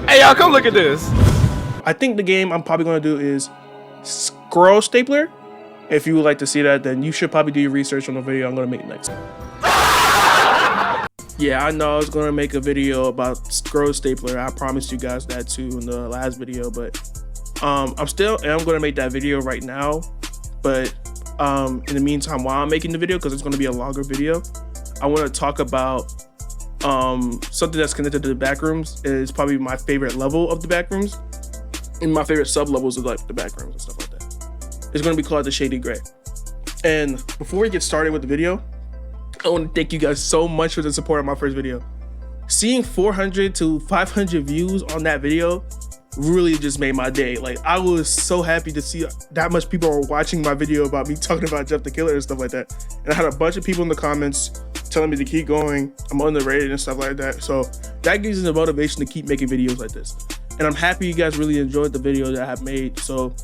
Hey y'all, come look at this. I think the game I'm probably gonna do is Scroll Stapler. If you would like to see that, then you should probably do your research on the video I'm gonna make next. Yeah, I know I was gonna make a video about Scroll Stapler. I promised you guys that too in the last video, but I'm gonna make that video right now. But in the meantime, while I'm making the video, because it's gonna be a longer video, I want to talk about something that's connected to the Backrooms. Is probably my favorite level of the Backrooms, and my favorite sub levels of like the Backrooms and stuff like that. It's gonna be called the Sh4dy. And before we get started with the video, I want to thank you guys so much for the support on my first video. Seeing 400 to 500 views on that video really just made my day. Like, I was so happy to see that much people are watching my video about me talking about Jeff the Killer and stuff like that. And I had a bunch of people in the comments telling me to keep going. I'm underrated and stuff like that. So that gives me the motivation to keep making videos like this. And I'm happy you guys really enjoyed the video that I have made. So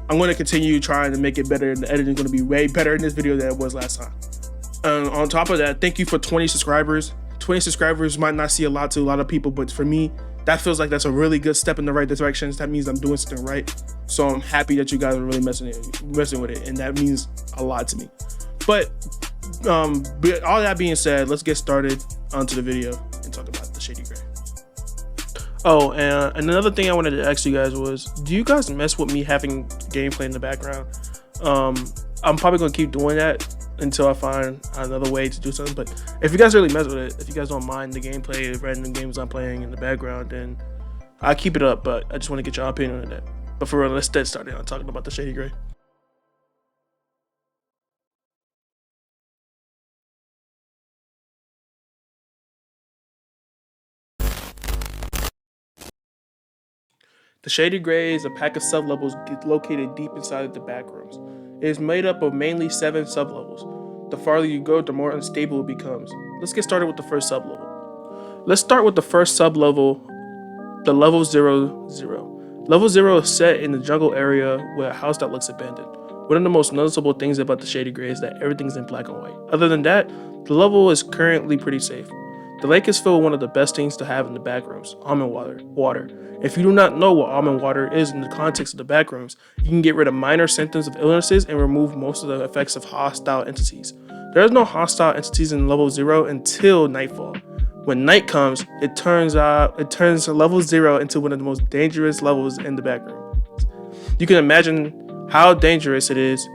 I'm going to continue trying to make it better, and the editing is going to be way better in this video than it was last time. And on top of that, thank you for 20 subscribers. 20 subscribers might not see a lot to a lot of people, but for me, that feels like that's a really good step in the right direction. That means I'm doing something right. So I'm happy that you guys are really messing with it, and that means a lot to me. But all that being said, let's get started onto the video and talk about the Sh4dy. Oh, and another thing I wanted to ask you guys was, do you guys mess with me having gameplay in the background? I'm probably gonna keep doing that until I find another way to do something. But if you guys really mess with it, if you guys don't mind the gameplay, the random games I'm playing in the background, then I'll keep it up. But I just want to get your opinion on that. But for real, let's get started on talking about the Sh4dy. The Sh4dy is a pack of sub-levels located deep inside the Backrooms. It is made up of mainly 7 sub-levels. The farther you go, the more unstable it becomes. Let's get started with the first sub-level. Let's start with the first sub-level, the level 00. Level 0 is set in the jungle area with a house that looks abandoned. One of the most noticeable things about the Sh4dy is that everything's in black and white. Other than that, the level is currently pretty safe. The lake is filled with one of the best things to have in the Backrooms, almond water. If you do not know what almond water is in the context of the Backrooms, you can get rid of minor symptoms of illnesses and remove most of the effects of hostile entities. There is no hostile entities in level 0 until nightfall. When night comes, it turns level 0 into one of the most dangerous levels in the Backroom. You can imagine how dangerous it is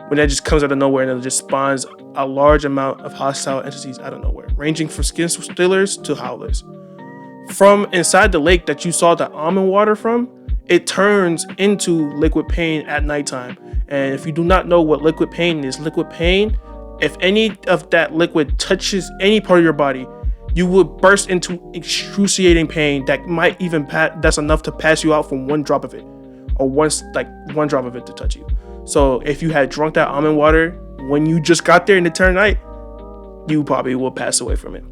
when that just comes out of nowhere and it just spawns a large amount of hostile entities out of nowhere, ranging from skin stealers to howlers. From inside the lake that you saw the almond water from, it turns into liquid pain at nighttime. And if you do not know what liquid pain is, if any of that liquid touches any part of your body, you would burst into excruciating pain that might even that's enough to pass you out from one drop of it, or one drop of it to touch you. So if you had drunk that almond water when you just got there in the turn night, you probably will pass away from it.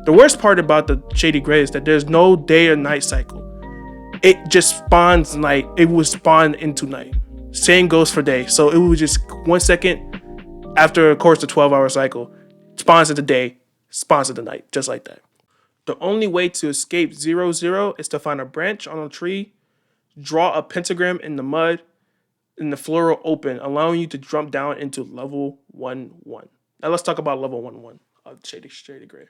The worst part about the Sh4dy is that there's no day or night cycle. It just spawns night. It will spawn into night. Same goes for day. So it will just 1 second after, of course, the 12-hour cycle, spawns into day, spawns into night, just like that. The only way to escape 00 is to find a branch on a tree, draw a pentagram in the mud, and the floor will open, allowing you to jump down into level 11. Now let's talk about level 11 of Sh4dy.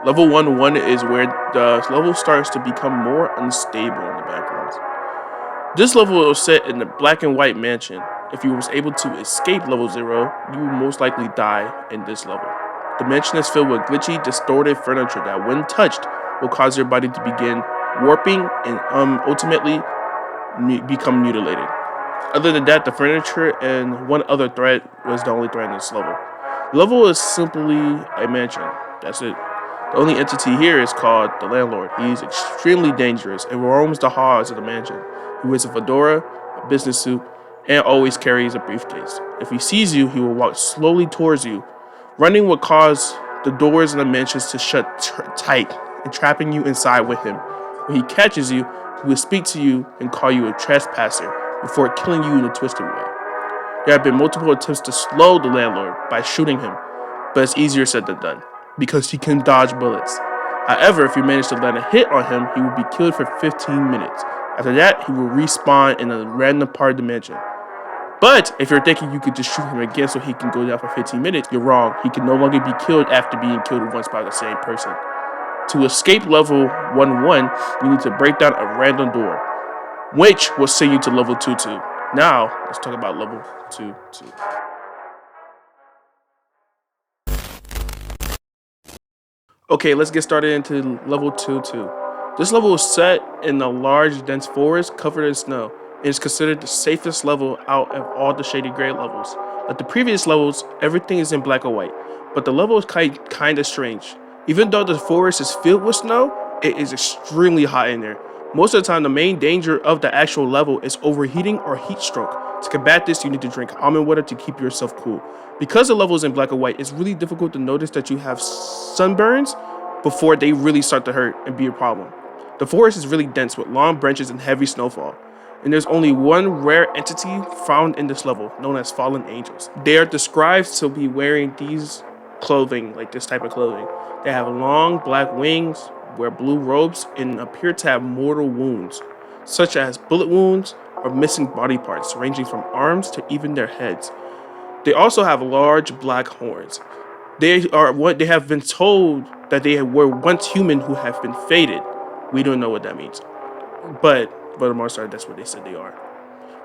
Level 11 is where the level starts to become more unstable in the Backrooms. This level is set in the black and white mansion. If you was able to escape level 0, you will most likely die in this level. The mansion is filled with glitchy, distorted furniture that, when touched, will cause your body to begin warping and ultimately become mutilated. Other than that, the furniture and one other threat was the only threat in this level. The level is simply a mansion. That's it. The only entity here is called the landlord. He is extremely dangerous and roams the halls of the mansion. He wears a fedora, a business suit, and always carries a briefcase. If he sees you, he will walk slowly towards you. Running will cause the doors in the mansions to shut tight and trapping you inside with him. When he catches you, he will speak to you and call you a trespasser before killing you in a twisted way. There have been multiple attempts to slow the landlord by shooting him, but it's easier said than done. because he can dodge bullets. However, if you manage to land a hit on him, he will be killed for 15 minutes. After that, he will respawn in a random part of the dimension. But if you're thinking you could just shoot him again so he can go down for 15 minutes, you're wrong. He can no longer be killed after being killed once by the same person. To escape level 1-1, you need to break down a random door, which will send you to level 2-2. Now, let's talk about level 2-2. Okay, let's get started into level 2-2. This level is set in a large, dense forest covered in snow, and is considered the safest level out of all the Shady Gray levels. Like the previous levels, everything is in black or white, but the level is kind of strange. Even though the forest is filled with snow, it is extremely hot in there. Most of the time, the main danger of the actual level is overheating or heat stroke. To combat this, you need to drink almond water to keep yourself cool. Because the level is in black or white, it's really difficult to notice that you have sunburns before they really start to hurt and be a problem. The forest is really dense with long branches and heavy snowfall. And there's only one rare entity found in this level, known as fallen angels. They are described to be wearing these clothing, like this type of clothing. They have long black wings, wear blue robes, and appear to have mortal wounds, such as bullet wounds or missing body parts, ranging from arms to even their heads. They also have large black horns. They have been told that they were once human who have been faded. We don't know what that means, but for the most part, that's what they said they are.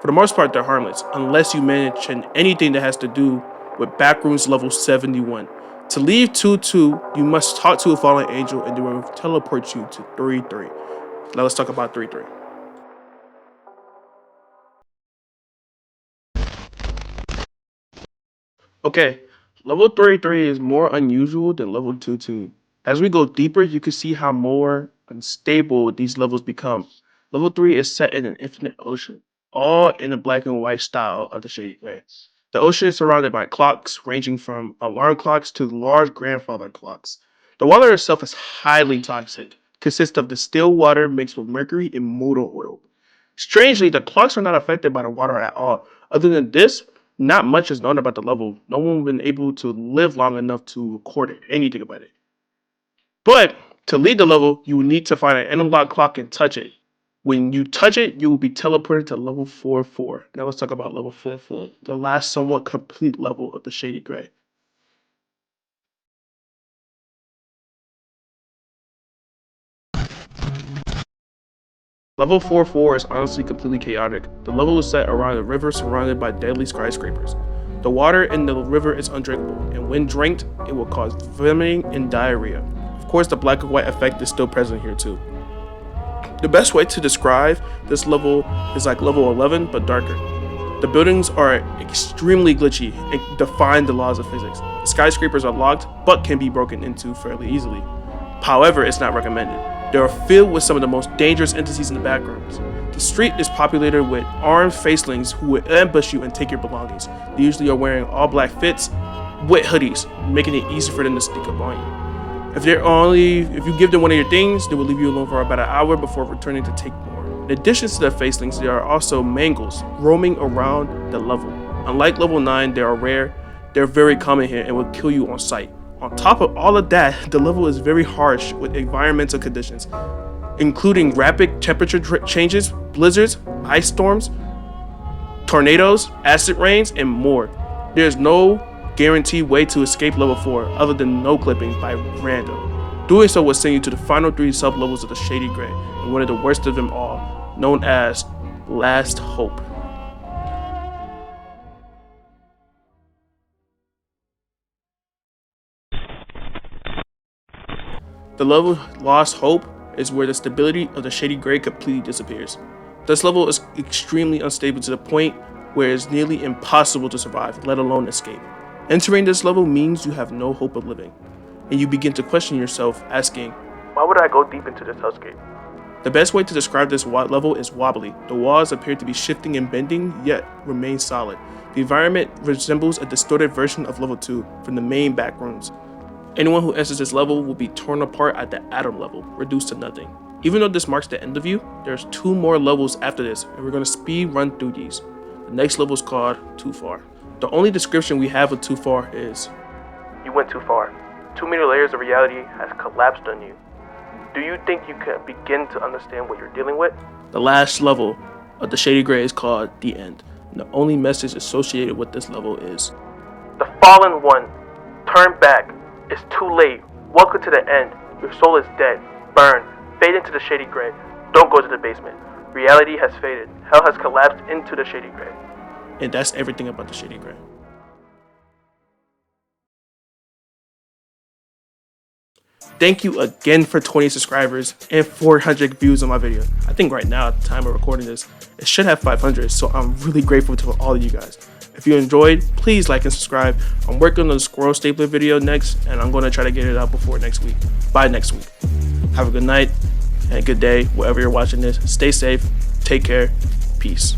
For the most part, they're harmless, unless you mention anything that has to do with Backrooms level 71. To leave 2-2, you must talk to a fallen angel and they will teleport you to Th3. Now let's talk about Th3. Okay, level 33 is more unusual than level 2-2. As we go deeper, you can see how more unstable these levels become. Level 3 is set in an infinite ocean, all in the black and white style of the Shady Gray. The ocean is surrounded by clocks ranging from alarm clocks to large grandfather clocks. The water itself is highly toxic, consists of distilled water mixed with mercury and motor oil. Strangely, the clocks are not affected by the water at all. Other than this, not much is known about the level. No one has been able to live long enough to record anything about it. But to lead the level, you will need to find an analog clock and touch it. When you touch it, you will be teleported to level 4-4. Now let's talk about level 4-4, the last somewhat complete level of the Shady Gray. Level 4-4 is honestly completely chaotic. The level is set around a river surrounded by deadly skyscrapers. The water in the river is undrinkable, and when drank, it will cause vomiting and diarrhea. Of course, the black and white effect is still present here too. The best way to describe this level is like level 11, but darker. The buildings are extremely glitchy and define the laws of physics. The skyscrapers are locked, but can be broken into fairly easily. However, it's not recommended. They are filled with some of the most dangerous entities in the backrooms. The street is populated with armed facelings who will ambush you and take your belongings. They usually are wearing all black fits with hoodies, making it easy for them to sneak up on you. If you give them one of your things, they will leave you alone for about an hour before returning to take more. In addition to the facelings, there are also mangles roaming around the level. Unlike level 9, they are rare. They're very common here and will kill you on sight. On top of all of that, the level is very harsh with environmental conditions, including rapid temperature changes, blizzards, ice storms, tornadoes, acid rains, and more. There's no guaranteed way to escape level 4 other than no clipping by random. Doing so will send you to the final 3 sub-levels of the Shady Gray, and one of the worst of them all, known as Last Hope. The level Lost Hope is where the stability of the Shady Gray completely disappears. This level is extremely unstable to the point where it's nearly impossible to survive, let alone escape. Entering this level means you have no hope of living, and you begin to question yourself, asking, why would I go deep into this hellscape? The best way to describe this level is wobbly. The walls appear to be shifting and bending, yet remain solid. The environment resembles a distorted version of level 2 from the main backrooms. Anyone who enters this level will be torn apart at the atom level, reduced to nothing. Even though this marks the end of you, there's 2 more levels after this, and we're going to speed run through these. The next level is called Too Far. The only description we have of Too Far is, you went too far too many layers of reality has collapsed on you. Do you think you can begin to understand what you're dealing with? The last level of the Shady Gray is called The End. And the only message associated with this level is: the fallen one, turn back. It's too late. Welcome to the end. Your soul is dead. Burn. Fade into the Shady Gray. Don't go to the basement. Reality has faded. Hell has collapsed into the Shady Gray. And that's everything about the Shady Gray. Thank you again for 20 subscribers and 400 views on my video. I think right now, at the time of recording this, it should have 500, so I'm really grateful to all of you guys. If you enjoyed, please like and subscribe. I'm working on the squirrel stapler video next, and I'm going to try to get it out before next week. By next week. Have a good night and a good day, wherever you're watching this. Stay safe, take care, peace.